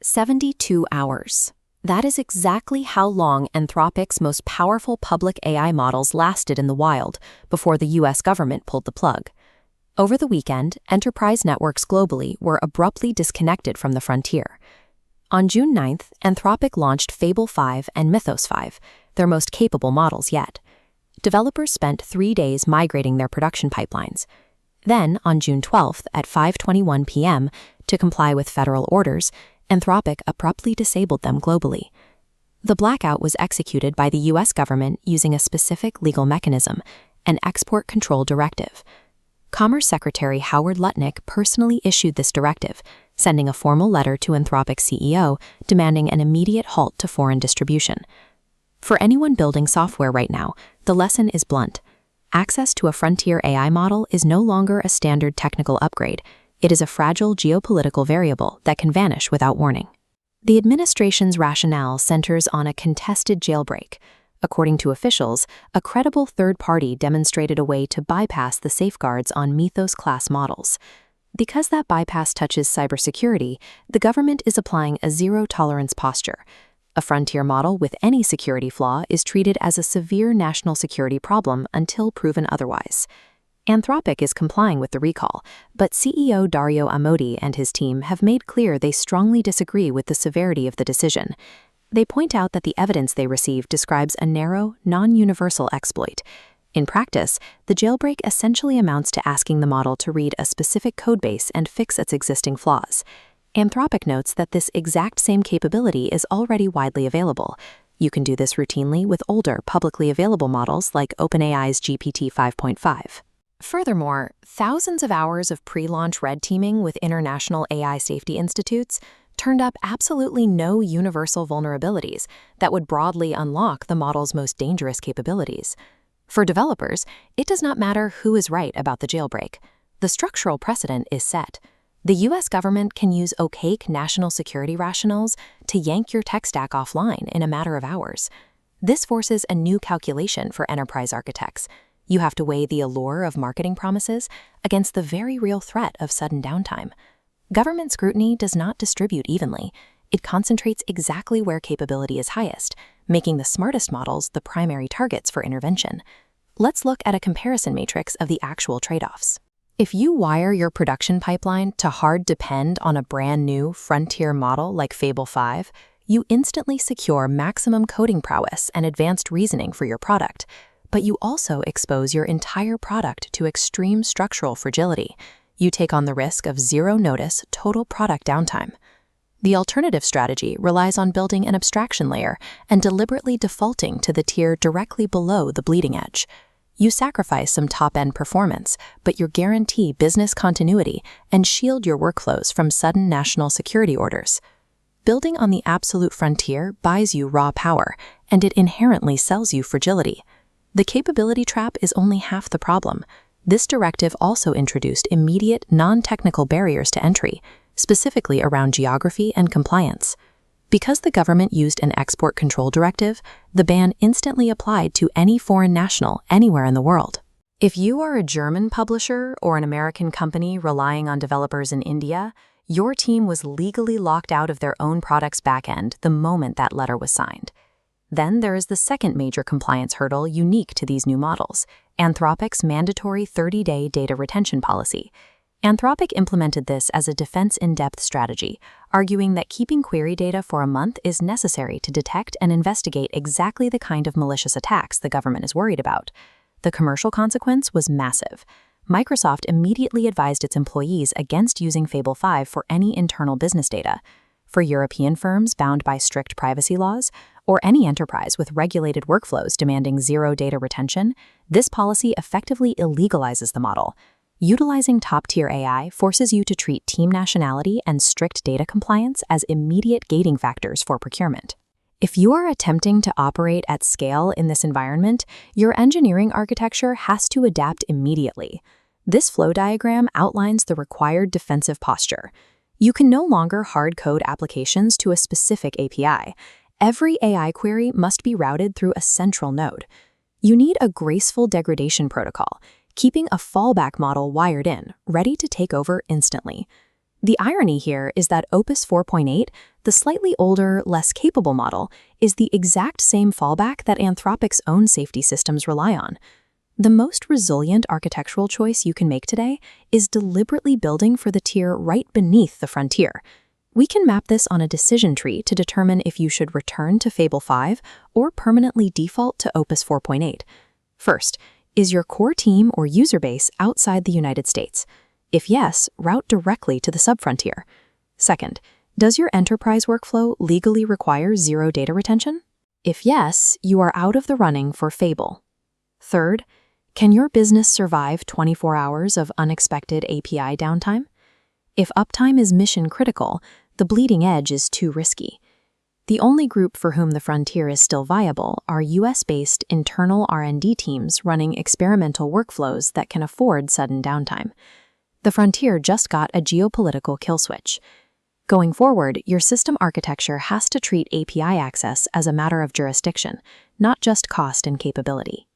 72 hours. That is exactly how long Anthropic's most powerful public AI models lasted in the wild before the US government pulled the plug. Over the weekend, enterprise networks globally were abruptly disconnected from the frontier. On June 9th, Anthropic launched Fable 5 and Mythos 5, their most capable models yet. Developers spent 3 days migrating their production pipelines. Then, on June 12th at 5:21 p.m., to comply with federal orders, Anthropic abruptly disabled them globally. The blackout was executed by the U.S. government using a specific legal mechanism, an export control directive. Commerce Secretary Howard Lutnick personally issued this directive, sending a formal letter to Anthropic's CEO demanding an immediate halt to foreign distribution. For anyone building software right now, the lesson is blunt. Access to a frontier AI model is no longer a standard technical upgrade. It is a fragile geopolitical variable that can vanish without warning. The administration's rationale centers on a contested jailbreak. According to officials, a credible third party demonstrated a way to bypass the safeguards on Mythos-class models. Because that bypass touches cybersecurity, the government is applying a zero-tolerance posture. A frontier model with any security flaw is treated as a severe national security problem until proven otherwise. Anthropic is complying with the recall, but CEO Dario Amodei and his team have made clear they strongly disagree with the severity of the decision. They point out that the evidence they received describes a narrow, non-universal exploit. In practice, the jailbreak essentially amounts to asking the model to read a specific codebase and fix its existing flaws. Anthropic notes that this exact same capability is already widely available. You can do this routinely with older, publicly available models like OpenAI's GPT 5.5. Furthermore, thousands of hours of pre-launch red teaming with international AI safety institutes turned up absolutely no universal vulnerabilities that would broadly unlock the model's most dangerous capabilities. For developers, it does not matter who is right about the jailbreak. The structural precedent is set. The US government can use opaque national security rationales to yank your tech stack offline in a matter of hours. This forces a new calculation for enterprise architects. You have to weigh the allure of marketing promises against the very real threat of sudden downtime. Government scrutiny does not distribute evenly. It concentrates exactly where capability is highest, making the smartest models the primary targets for intervention. Let's look at a comparison matrix of the actual trade-offs. If you wire your production pipeline to hard depend on a brand new frontier model like Fable 5, you instantly secure maximum coding prowess and advanced reasoning for your product. But you also expose your entire product to extreme structural fragility. You take on the risk of zero-notice, total product downtime. The alternative strategy relies on building an abstraction layer and deliberately defaulting to the tier directly below the bleeding edge. You sacrifice some top-end performance, but you guarantee business continuity and shield your workflows from sudden national security orders. Building on the absolute frontier buys you raw power, and it inherently sells you fragility. The capability trap is only half the problem. This directive also introduced immediate, non-technical barriers to entry, specifically around geography and compliance. Because the government used an export control directive, the ban instantly applied to any foreign national anywhere in the world. If you are a German publisher or an American company relying on developers in India, your team was legally locked out of their own product's backend the moment that letter was signed. Then there is the second major compliance hurdle unique to these new models, Anthropic's mandatory 30-day data retention policy. Anthropic implemented this as a defense-in-depth strategy, arguing that keeping query data for a month is necessary to detect and investigate exactly the kind of malicious attacks the government is worried about. The commercial consequence was massive. Microsoft immediately advised its employees against using Fable 5 for any internal business data. For European firms bound by strict privacy laws, or any enterprise with regulated workflows demanding zero data retention, this policy effectively illegalizes the model. Utilizing top-tier AI forces you to treat team nationality and strict data compliance as immediate gating factors for procurement. If you are attempting to operate at scale in this environment, your engineering architecture has to adapt immediately. This flow diagram outlines the required defensive posture. You can no longer hard-code applications to a specific API. Every AI query must be routed through a central node. You need a graceful degradation protocol, keeping a fallback model wired in, ready to take over instantly. The irony here is that Opus 4.8, The slightly older, less capable model is the exact same fallback that Anthropic's own safety systems rely on. The most resilient architectural choice you can make today is deliberately building for the tier right beneath the frontier. We can map this on a decision tree to determine if you should return to Fable 5 or permanently default to Opus 4.8. First, is your core team or user base outside the United States? If yes, route directly to the subfrontier. Second, does your enterprise workflow legally require zero data retention? If yes, you are out of the running for Fable. Third, can your business survive 24 hours of unexpected API downtime? If uptime is mission critical, the bleeding edge is too risky. The only group for whom the frontier is still viable are US-based internal R&D teams running experimental workflows that can afford sudden downtime. The frontier just got a geopolitical kill switch. Going forward, your system architecture has to treat API access as a matter of jurisdiction, not just cost and capability.